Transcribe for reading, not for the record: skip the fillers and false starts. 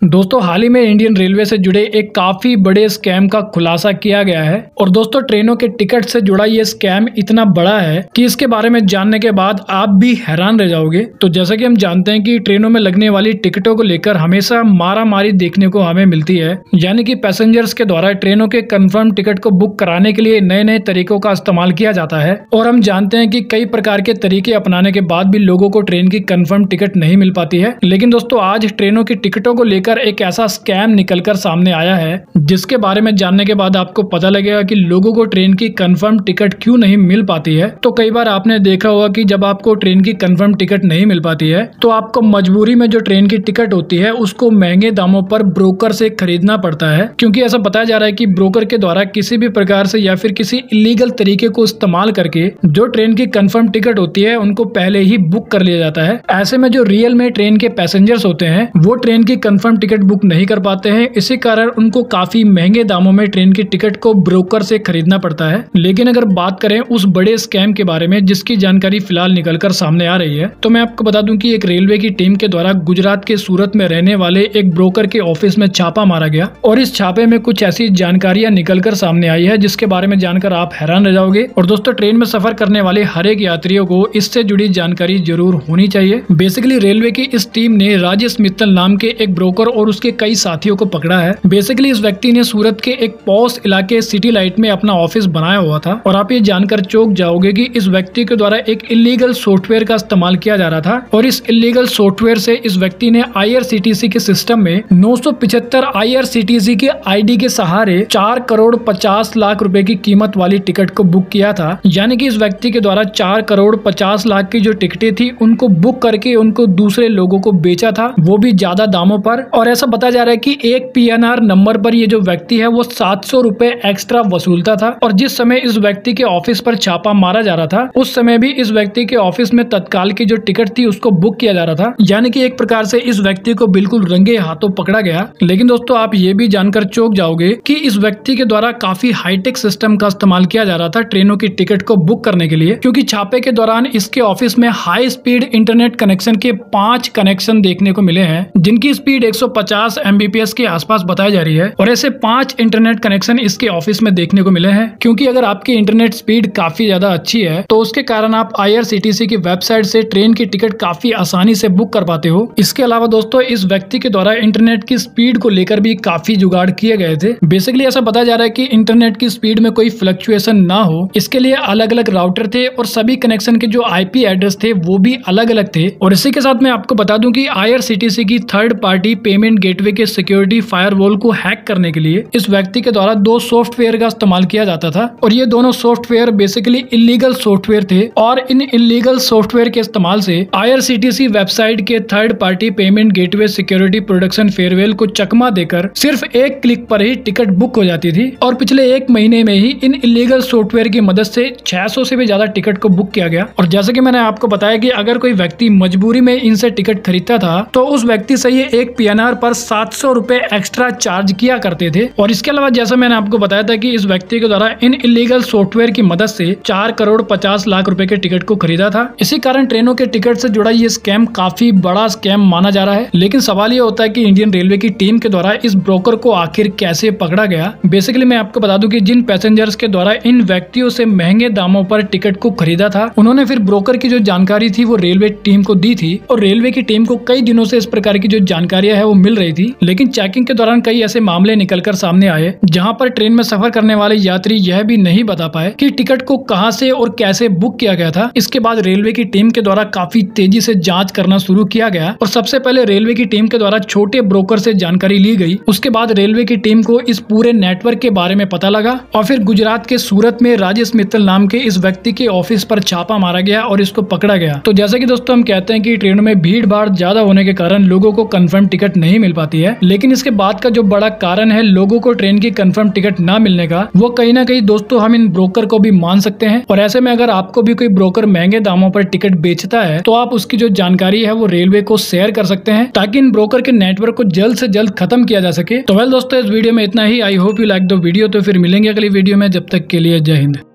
दोस्तों हाल ही में Indian railway से जुड़े एक काफी बड़े स्कैम का खुलासा किया गया है और दोस्तों ट्रेनों के टिकट से जुड़ा ये स्कैम इतना बड़ा है कि इसके बारे में जानने के बाद आप भी हैरान रह जाओगे। तो जैसा कि हम जानते हैं कि ट्रेनों में लगने वाली टिकटों को लेकर हमेशा मारामारी देखने को हमें मिलती है, यानी कि पैसेंजर्स के द्वारा ट्रेनों के कंफर्म टिकट को बुक कराने के लिए नए नए तरीकों का इस्तेमाल किया जाता है और हम जानते हैं कि कई प्रकार के तरीके अपनाने के बाद भी लोगों को ट्रेन की कंफर्म टिकट नहीं मिल पाती है। लेकिन दोस्तों आज ट्रेनों की टिकटों को लेकर एक ऐसा स्कैम निकलकर सामने आया है जिसके बारे में जानने के बाद आपको पता लगेगा कि लोगों को ट्रेन की कंफर्म टिकट क्यों नहीं मिल पाती है। तो कई बार आपने देखा होगा कि जब आपको ट्रेन की कंफर्म टिकट नहीं मिल पाती है तो आपको मजबूरी में जो ट्रेन की टिकट होती है उसको महंगे दामों पर ब्रोकर से खरीदना पड़ता है, क्योंकि ऐसा बताया जा रहा है कि ब्रोकर के द्वारा किसी भी प्रकार से या फिर किसी इलीगल तरीके को इस्तेमाल करके जो ट्रेन की कंफर्म टिकट होती है उनको पहले ही बुक कर लिया जाता है। ऐसे में जो रियल में ट्रेन के पैसेंजर्स होते हैं वो ट्रेन की कंफर्म टिकट बुक नहीं कर पाते हैं, इसी कारण उनको काफी महंगे दामों में ट्रेन की टिकट को ब्रोकर से खरीदना पड़ता है। लेकिन अगर बात करें उस बड़े स्कैम के बारे में जिसकी जानकारी फिलहाल निकलकर सामने आ रही है, तो मैं आपको बता दूं कि एक रेलवे की टीम के द्वारा गुजरात के सूरत में रहने वाले एक ब्रोकर के ऑफिस में छापा मारा गया और इस छापे में कुछ ऐसी जानकारियां निकलकर सामने आई है जिसके बारे में जानकर आप हैरान रह जाओगे। और दोस्तों ट्रेन में सफर करने वाले हर एक यात्रियों को इससे जुड़ी जानकारी जरूर होनी चाहिए। बेसिकली रेलवे की इस टीम ने राजेश मित्तल नाम के एक ब्रोकर और उसके कई साथियों को पकड़ा है। बेसिकली इस व्यक्ति ने सूरत के एक पॉश इलाके सिटी लाइट में अपना ऑफिस बनाया हुआ था और आप ये जानकर चौंक जाओगे कि इस व्यक्ति के द्वारा एक इलीगल सॉफ्टवेयर का इस्तेमाल किया जा रहा था और इस इलीगल सॉफ्टवेयर से इस व्यक्ति ने IRCTC के सिस्टम में 975 IRCTC के ID के सहारे 4 करोड़ 50 लाख रुपए की कीमत वाली टिकट को बुक किया था। यानी कि इस व्यक्ति के द्वारा 4 करोड़ 50 लाख की जो टिकटें थी उनको बुक करके उनको दूसरे लोगों को बेचा था, वो भी ज्यादा दामों पर। और ऐसा बताया जा रहा है कि एक PNR नंबर पर ये जो व्यक्ति है वो 700 रुपए एक्स्ट्रा वसूलता था। और जिस समय इस व्यक्ति के ऑफिस पर छापा मारा जा रहा था उस समय भी इस व्यक्ति के ऑफिस में तत्काल की जो टिकट थी उसको बुक किया जा रहा था। यानी कि एक प्रकार से इस व्यक्ति को बिल्कुल रंगे हाथों पकड़ा गया। लेकिन दोस्तों आप ये भी जानकर चौंक जाओगे कि इस व्यक्ति के द्वारा काफी हाईटेक सिस्टम का इस्तेमाल किया जा रहा था ट्रेनों की टिकट को बुक करने के लिए, क्योंकि छापे के दौरान इसके ऑफिस में हाई स्पीड इंटरनेट कनेक्शन के 5 कनेक्शन देखने को मिले हैं जिनकी स्पीड 150 Mbps के आसपास बताई जा रही है। और ऐसे 5 इंटरनेट कनेक्शन इसके ऑफिस में देखने को मिले हैं, क्योंकि अगर आपकी इंटरनेट स्पीड काफी ज्यादा अच्छी है तो उसके कारण आप IRCTC की वेबसाइट से ट्रेन की टिकट काफी आसानी से बुक कर पाते हो। इसके अलावा दोस्तों इस व्यक्ति के द्वारा इंटरनेट की स्पीड को लेकर भी काफी जुगाड़ किए गए थे। बेसिकली ऐसा बताया जा रहा है कि इंटरनेट की स्पीड में कोई फ्लक्चुएशन ना हो इसके लिए अलग अलग राउटर थे और सभी कनेक्शन के जो IP एड्रेस थे वो भी अलग अलग थे। और इसी के साथ मैं आपको बता दूं कि IRCTC की थर्ड पार्टी पेमेंट गेटवे के सिक्योरिटी फायरवॉल को हैक करने के लिए इस व्यक्ति के द्वारा 2 सॉफ्टवेयर का इस्तेमाल किया जाता था और ये दोनों सॉफ्टवेयर बेसिकली इलीगल सॉफ्टवेयर थे। और इन इलीगल सॉफ्टवेयर के इस्तेमाल से IRCTC वेबसाइट के third party payment gateway security production farewell को चकमा देकर सिर्फ एक क्लिक पर ही टिकट बुक हो जाती थी। और पिछले 1 महीने में ही इन इलीगल सॉफ्टवेयर की मदद से 600 से भी ज्यादा टिकट को बुक किया गया। और जैसे कि मैंने आपको बताया कि अगर कोई व्यक्ति मजबूरी में इनसे टिकट खरीदता था तो उस व्यक्ति से ये एक PNR पर 700 रुपए एक्स्ट्रा चार्ज किया करते थे। और इसके अलावा जैसा मैंने आपको बताया था कि इस व्यक्ति के द्वारा इन इलीगल सॉफ्टवेयर की मदद से 4 करोड़ 50 लाख रुपए के टिकट को खरीदा था। इसी कारण ट्रेनों के टिकट से जुड़ा ये स्कैम काफी बड़ा स्कैम माना जा रहा है। लेकिन सवाल ये होता है कि इंडियन रेलवे की टीम के द्वारा इस ब्रोकर को आखिर कैसे पकड़ा गया। बेसिकली मैं आपको बता दूं कि जिन पैसेंजर्स के द्वारा इन व्यक्तियों से महंगे दामों पर टिकट को खरीदा था उन्होंने फिर ब्रोकर की जो जानकारी थी वो रेलवे टीम को दी थी और रेलवे की टीम को कई दिनों से इस प्रकार की जो जानकारियां है वो मिल रही थी। लेकिन चेकिंग के दौरान कई ऐसे मामले निकलकर सामने आए जहां पर ट्रेन में सफर करने वाले यात्री यह भी नहीं बता पाए कि टिकट को कहां से और कैसे बुक किया गया था। इसके बाद रेलवे की टीम के द्वारा काफी तेजी से जांच करना शुरू किया गया और सबसे पहले रेलवे की टीम के द्वारा छोटे ब्रोकर से जानकारी ली गई। उसके बाद रेलवे की टीम को इस पूरे नेटवर्क के बारे में पता लगा और फिर गुजरात के सूरत में राजेश मित्तल नाम के इस व्यक्ति के ऑफिस पर छापा मारा गया और इसको पकड़ा गया। तो जैसा कि दोस्तों हम कहते हैं कि ट्रेनों में भीड़ भाड़ ज्यादा होने के कारण लोगों को कंफर्म टिकट नहीं मिल पाती है, लेकिन इसके बाद का जो बड़ा कारण है लोगों को ट्रेन की कंफर्म टिकट ना मिलने का, वो कहीं ना कहीं दोस्तों हम इन ब्रोकर को भी मान सकते हैं। और ऐसे में अगर आपको भी कोई ब्रोकर महंगे दामों पर टिकट बेचता है तो आप उसकी जो जानकारी है वो रेलवे को शेयर कर सकते हैं ताकि इन ब्रोकर के नेटवर्क को जल्द से जल्द खत्म किया जा सके। तो वेल दोस्तों इस वीडियो में इतना ही। I hope you like the video. तो फिर मिलेंगे अगली वीडियो में, जब तक के लिए जय हिंद।